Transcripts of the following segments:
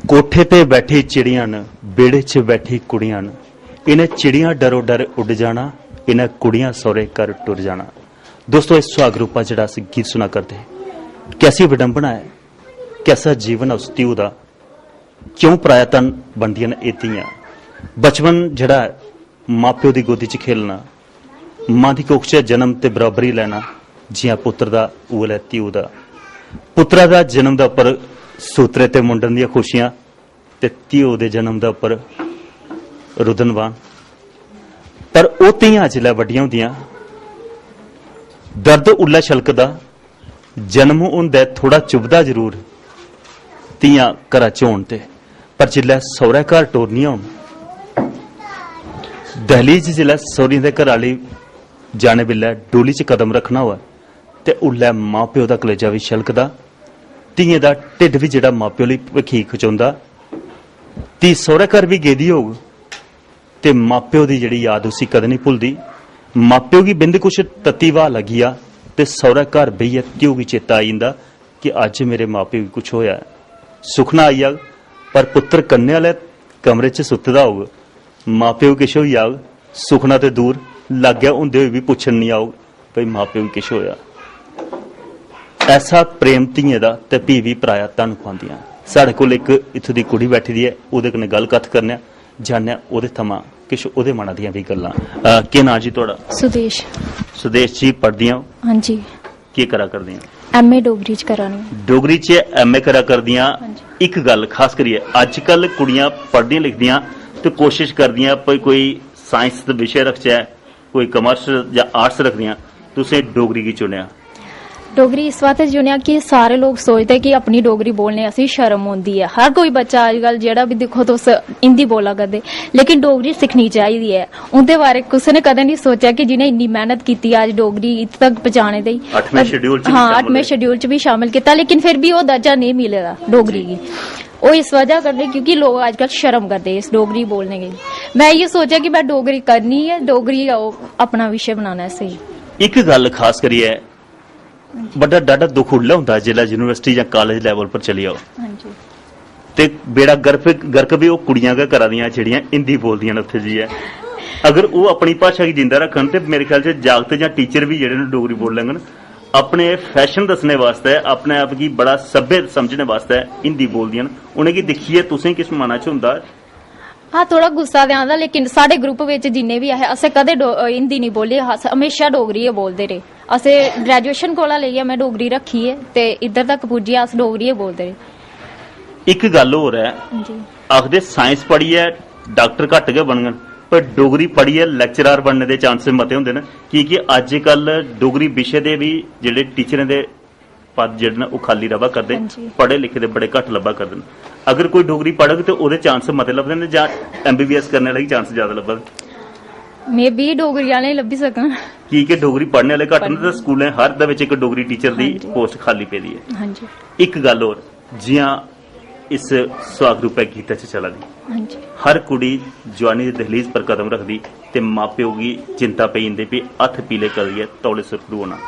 कोठे पे बैठी चिड़ियां न, बेड़े च बैठी कुड़ियां न, इन्हें चिड़ियां डरो डर उड़ जाना, इन्हें कुड़ियां सौरे कर टुर जाना। दोस्तों, इस सुहाग रूपा जड़ा असीं गीत सुना करते, कैसी विडंबना है, कैसा जीवन है उस धिऊ दा, क्यों परायातन बनदियां न इह धीआं। बचपन जड़ा मां प्यो दी गोदी च खेलना, मां दी कोख च जन्म ते बराबरी लैना, जियां पुत्र दा उल है धिऊ दा। पुत्रा दा जन्म दा उपर सूत्रे ते मुंडन दियां खुशियां, ते धिऊ दे जन्म दा उपर रुदनवान। पर ओ धीआं जिसलै वड्डियां होंदियां, दर्द उल्ला छलकदा, जन्म हुंदा थोड़ा चुभदा जरूर धीआं घरा च होण ते, पर जिसलै सौह्रे घर टोरनियां होण, दहलीज जिसलै सौह्री दे घर आह्ली जाने बेल्लै डोली च कदम रखना होऐ ते उल्लै मां प्यो दा कलेजा भी छलकदा, धीएं दा ढिड भी जेड़ा मां प्यो लेई भखी खचोंदा। धी सौह्रे घर भी गेदी होग ते मां प्यो दी जेड़ी याद उसी कदें नहीं भुलदी। मां प्यो गी बिंद कुछ तत्ती वाह लगी आ ते सौह्रे घर बेहियै धिऊ गी चेता आई जंदा कि अज्ज मेरे मां प्यो गी कुछ होया। सुखना आई जाग, पर पुत्तर कन्ने आह्ले कमरे च सुत्ते दा होग, मां प्यो किश होई जाग, सुखना ते दूर लाग्गै हुंदे होई भी पुच्छन नहीं आओग भाई मां प्यो गी किश होया। ऐसा प्रेम धीएं दा ते भी पराया धन पांदियां। साढ़े कोल इक इत्थों दी कुड़ी बैठी दी है, ओहदे कन्नै गल कत्थ करने, जानने ओहदे थमां किश ओहदे मना दियां भी गल्लां। केह् नां जी तुहाड़ा? सुदेश। सुदेश जी पढ़दियां? हाँ जी। केह् करा करदियां? एमए डोगरी च करा नी। डोगरी च एमए करा करदियां। इक गल खास करियै अजकल कुड़ियां पढ़दियां लिखदियां ते कोशिश करदियां कोई साइंस दा विशे रखचै, कोई कमर्स जां आर्ट्स रखदियां, तुसें डोगरी गी चुनेआ? डोगरी इस बात चुनिया कि सारे लोग सोचते कि अपनी डोगरी बोलने असें शर्म होंदी है। हर कोई बच्चा अजकल जेड़ा भी दिक्खो तुस हिंदी बोला करदे, लेकिन डोगरी सिक्खनी चाहिदी है। उनदे बारे कुसै ने कदें नहीं सोचा कि जिन्हें इन्नी मेहनत की अज डोगरी इत्थे तक पहुंचाने दी। 8वें शेड्यूल च, हाँ 8वें शेड्यूल च भी शामिल किया, लेकिन फिर भी वो दर्जा नहीं मिलेगा डोगरी की। वो इस वजह करते क्योंकि लोग आजकल शर्म करते इस डोगरी बोलने के। मैं ये सोचा कि मैं डोगरी करनी है, डोगरी अपना विषय बनाना है। सही एक गल खास करिए बड़ा डाडा दुख उल्ला होंदा जिसलै यूनिवर्सिटी या कॉलेज लेवल पर चली जाओ ते बेड़ा गर्क भी वो कुड़ियां गै करा दियां जेहड़ियां हिंदी बोलदियां न उत्थे जाइयै। अगर वो अपनी भाषा गी जिंदा रखन ते मेरे ख्याल च जागत जां टीचर भी जेहड़े न डोगरी बोल लंगन, अपने फैशन दसने वास्ते, अपने आप गी बड़ा सभ्य समझने वास्ते हिंदी बोलदियां न। उनेंगी दिक्खियै तुसें किस मना च हुंदा? हाँ थोड़ा गुस्सा ते आंदा, लेकिन साढ़े ग्रुप विच जिन्ने भी है असें कदे हिंदी नहीं बोली, हमेशा डोगरी गै बोलदे रेह्। असें ग्रेजुएशन कोला लेइयै मैं डोगरी रखी है ते इधर तक पुज्जी अस डोगरी गै बोलदे रेह्। एक गल होर है, आखदे साइंस पढ़ियै डॉक्टर घट्ट गै बनगन, पर डोगरी पढ़ियै लेक्चरर बनने दे चांसेस मते होंदे न, क्योंकि अजकल डोगरी विशे दे भी जेहड़े टीचरें दे पद जेहड़े न ओह खाली रवा करदे, पढ़े लिखे दे बड़े घट्ट लब्भा करदे न। अगर कोई डोगरी पढ़ग ते ओहदे चांस मते लभदे न, जां एमबीबीएस करने आह्ले चांस ज्यादा लब्भदे? मे बी डोगरी आह्ले लब्भी सकन, कि डोगरी पढ़ने आह्ले घट्ट न ते स्कूलें हर दे विच इक डोगरी टीचर दी पोस्ट खाली पेदी है। हां जी। एक गल होर, जियां इस सुहाग रूपै गीता च चला दी, हां जी, हर कुड़ी जवानी दी दहलीज पर कदम रखदी ते मां प्यो गी चिंता पेई जंदी भी हत्थ पीले करियै तौले सुरखरू होना।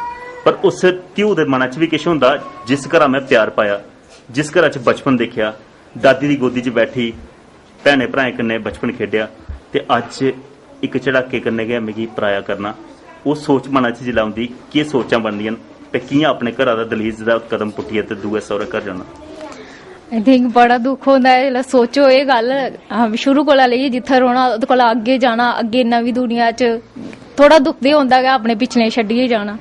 पर उस धिऊ दे मना च भी किश होंदा, जिस घरा मैं प्यार पाया, जिस घरा च बचपन देखिया, दादी दी गोदी च बैठी भैने भ्राएं कन्नै बचपन खेड्या, ते अज्ज इक झड़ाके कन्नै गै मिगी पराया करना। ओह सोच मना च जिसलै औंदी, केह् सोचां बनदियां न ते कि'यां अपने घरा दा दहलीज दा कदम पुट्टियै ते दूए सौह्रे घर जाना? आई थिंक बड़ा दुख होंदा है जिसलै सोचो एह् गल्ल। शुरू कोला लेइयै जित्थै रौह्ना ओह्दे कोला अग्गे जाना, अग्गे नमीं दुनिया च थोड़ा दुख ते होंदा गै, अपने पिछले छड्डियै जाना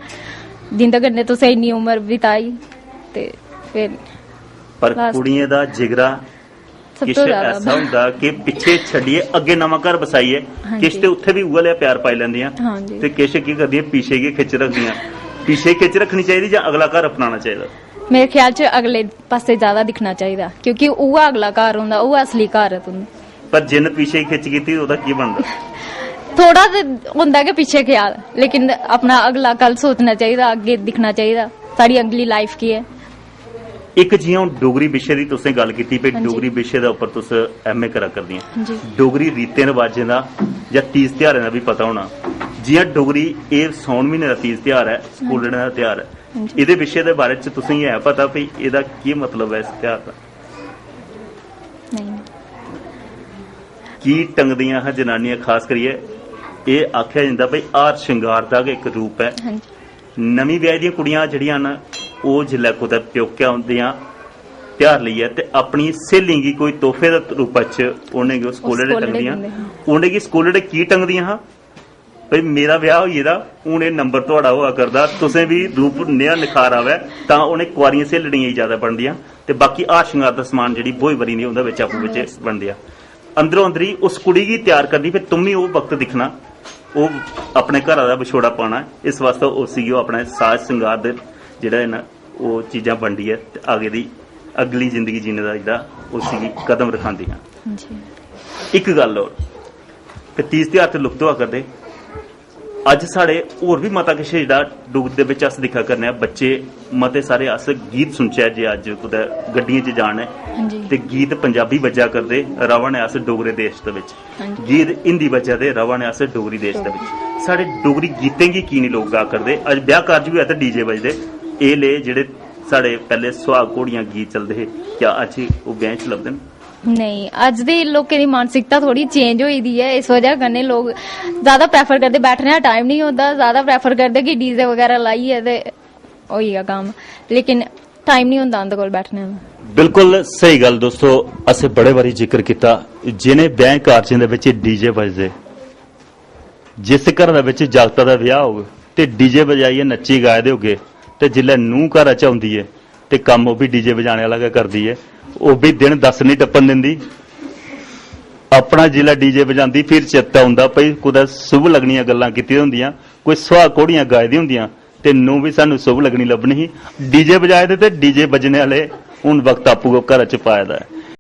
जिंदे कन्नै तुसें इन्नी उम्र बिताई। ते फिर पर कुड़ियें दा जिगरा किश ऐसा हुंदा कि पिछे छड्डियै अग्गे नवां घर बसाइए, किश ते उत्थे भी उ'ऐ लेआ प्यार पाई लैंदियां ते किश की करदियां पीछे गै खिच्च रखदियां। पीछे खिच्च रखनी चाहिदी जां अगला घर अपनाना चाहिदा? मेरे ख्याल च अगले पासे ज्यादा दिखना चाहिदा, क्योंकि उ'ऐ अगला घर होंदा, उ'ऐ असली घर है तुंदा। पर जिन्न पीछे खिच्च कीती ओह्दा की बनदा? थोड़ा ते होंदा कि पिछे ख्याल, लेकिन अपना अगला कल सोचना चाहिदा, अग्गे दिखना चाहिदा साढ़ी अगली लाइफ की है। एक जियां डोगरी विशे दी तुसें गल कीती पे, डोगरी विशे दा उपर तुस एमए करा करदियां, डोगरी रीतें रवाजें दा जां तीज त्योहारें दा भी पता होना। जियां डोगरी एह् सौन म्हीने दा तीज त्योहार है, स्कूलड़ें दा त्योहार है, एह्दे विशे दे बारे च तुसेंगी है पता भी एह्दा केह् मतलब है इस त्योहार दा? ਕੀ ਟੰਗਦੀਆਂ ਹਨ ਜਨਾਨੀਆਂ, ਖਾਸ ਕਰੀਏ ਇਹ ਆਖਿਆ ਜਾਂਦਾ ਬਈ ਹਾਰ ਸ਼ਿੰਗਾਰ ਦਾ ਇੱਕ ਰੂਪ ਹੈ। ਹਾਂਜੀ ਨਵੀਂ ਵਿਆਹ ਦੀਆਂ ਕੁੜੀਆਂ ਜਿਹੜੀਆਂ ਹਨ ਉਹ ਜਿੱਲੇ ਕੁਦਰ ਪਿਓਕਿਆਂ ਹੁੰਦੀਆਂ ਤਿਆਰ ਲਈ ਹੈ ਤੇ ਆਪਣੀ ਸਹੇਲੀ ਕੀ ਕੋਈ ਤੋਹਫੇ ਦੇ ਰੂਪ ਚ ਉਹਨੇ ਕਿ ਸਕੂਲੇ ਟੰਗਦੀਆਂ, ਉਹਨੇ ਕੀ ਸਕੂਲੇ ਕੀ ਟੰਗਦੀਆਂ ਹਾਂ ਭਈ ਮੇਰਾ ਵਿਆਹ ਹੋਈ ਇਹਦਾ ਹੁਣ ਇਹ ਨੰਬਰ ਤੁਹਾਡਾ ਹੋਆ ਕਰਦਾ, ਤੁਸੀਂ ਵੀ ਰੂਪ ਨਿਆ ਨਿਖਾਰ ਆਵੇ ਤਾਂ ਉਹਨੇ ਕੁਆਰੀਆਂ ਸਹੇਲੜੀਆਂ ਹੀ ਜ਼ਿਆਦਾ ਬਣਦੀਆਂ ਤੇ ਬਾਕੀ ਹਾਰ ਸ਼ਿੰਗਾਰ ਦਾ ਸਮਾਨ ਜਿਹੜੀ ਬੋਈ ਵਰੀ ਨਹੀਂ ਹੁੰਦਾ ਵਿੱਚ ਆਪੋ ਵਿੱਚ ਬਣਦੇ ਆ। ਅੰਦਰੋਂ ਅੰਦਰੀ ਉਸ ਕੁੜੀ ਕੀ ਤਿਆਰ ਕਰਦੀ ਫਿਰ ਤੁਮ ਵੀ ਉਹ ਵਕਤ ਦਿਖਣਾ, ਉਹ ਆਪਣੇ ਘਰਾਂ ਦਾ ਵਿਛੋੜਾ ਪਾਣਾ, ਇਸ ਵਾਸਤੇ ਉਹ ਸੀਗੀ ਉਹ ਆਪਣੇ ਸਾਜ ਸ਼ਿੰਗਾਰ ਦੇ ਜਿਹੜਾ ਹੈ ਨਾ ਉਹ ਚੀਜ਼ਾਂ ਬਣਦੀ ਹੈ ਤੇ ਅੱਗੇ ਦੀ ਅਗਲੀ ਜ਼ਿੰਦਗੀ ਜੀਣੇ ਦਾ ਜਿਹੜਾ ਉਹ ਸੀਗੀ ਕਦਮ ਰਖਾਉਂਦੀਆਂ। ਹਾਂਜੀ ਇੱਕ ਗੱਲ ਹੋਰ ਕਿ ਤੀਜ ਤਿਉਹਾਰ ਤੇ ਲੁਪਤ ਹੋਆ ਕਰਦੇ ਅੱਜ ਸਾਡੇ ਹੋਰ ਵੀ ਮਤਾ ਕਿਛ ਜਿਹੜਾ ਡੁੱਗ ਦੇ ਵਿੱਚ ਅਸ ਦਿਖਾ ਕਰਨੇ ਆ ਬੱਚੇ ਮਤੇ ਸਾਰੇ ਅਸ ਗੀਤ ਸੁਣਚਿਆ ਜੇ ਅੱਜ ਕੁदै ਗੱਡੀਆਂ 'ਚ ਜਾਣਾ ਹਾਂਜੀ ਤੇ ਗੀਤ ਪੰਜਾਬੀ ਵੱਜਾ ਕਰਦੇ ਰਵਣ ਅਸ ਡੋਗਰੇ ਦੇਸ਼ ਦੇ ਵਿੱਚ, ਹਾਂਜੀ ਗੀਤ ਹਿੰਦੀ ਵੱਜਾ ਦੇ ਰਵਣ ਅਸ ਡੋਗਰੀ ਦੇਸ਼ ਦੇ ਵਿੱਚ। ਸਾਡੇ ਡੋਗਰੀ ਗੀਤਾਂ ਕੀ ਨਹੀਂ ਲੋਕ ਗਾ ਕਰਦੇ, ਅੱਜ ਵਿਆਹ ਕਾਰਜ ਵੀ ਹੈ ਤਾਂ ਡੀਜੇ ਵੱਜਦੇ। ਇਹ ਲੈ ਜਿਹੜੇ ਸਾਡੇ ਪਹਿਲੇ ਸੁਹਾਗ ਘੋੜੀਆਂ ਗੀਤ ਚੱਲਦੇ ਕਿਆ ਅੱਜ ਉਹ ਵਿਆਹ 'ਚ ਲੱਭਦੇ ਨੇ? नहीं अज दे लोगों की मानसिकता थोड़ी चेंज हुई दी है, इस वजह कन्नै लोग ज्यादा प्रेफर करते, बैठने का टाइम नहीं होता, ज्यादा प्रेफर करते कि डीजे वगैरह लाइए ते होई गया काम, लेकिन टाइम नहीं होता उनके कोल बैठने का। बिल्कुल सही गल दोस्तों, असें बड़े बारी जिक्र किया जिन्हें ब्याह कारजां दे विच डीजे बजदे, जिस घर दे विच जागता दा विआह होवे ते डीजे बजाइए नच्ची गाए दे होगे ते जिल्लै नूंह घर च आउंदी है ते कम वो भी डीजे बजाने वाला गै करदी है, ਉਹ ਵੀ ਦਿਨ 10 ਨਹੀਂ ਟੱਪਣ ਦਿੰਦੀ, ਆਪਣਾ ਜ਼ਿਲ੍ਹਾ ਡੀਜੇ ਵਜਾਉਂਦੀ ਫਿਰ ਚੇਤਾ ਹੁੰਦਾ ਪਈ ਕੁਦਾ ਸੁਭ ਲੱਗਣੀਆਂ ਗੱਲਾਂ ਕੀਤੀਆਂ ਹੁੰਦੀਆਂ, ਕੋਈ ਸੁਹਾਗ ਘੋੜੀਆਂ ਗਾਇਦੀ ਹੁੰਦੀਆਂ ਤੇ ਨੂੰ ਵੀ ਸਾਨੂੰ ਸੁਭ ਲੱਗਣੀ ਲੱਭਣੀ ਸੀ ਡੀਜੇ ਵਜਾਏ ਤੇ ਡੀਜੇ ਵੱਜਣੇ ਵਾਲੇ ਹੁਣ ਵਕਤ ਆਪੂ ਘਰ ਚ ਪਾਇਆ ਦਾ।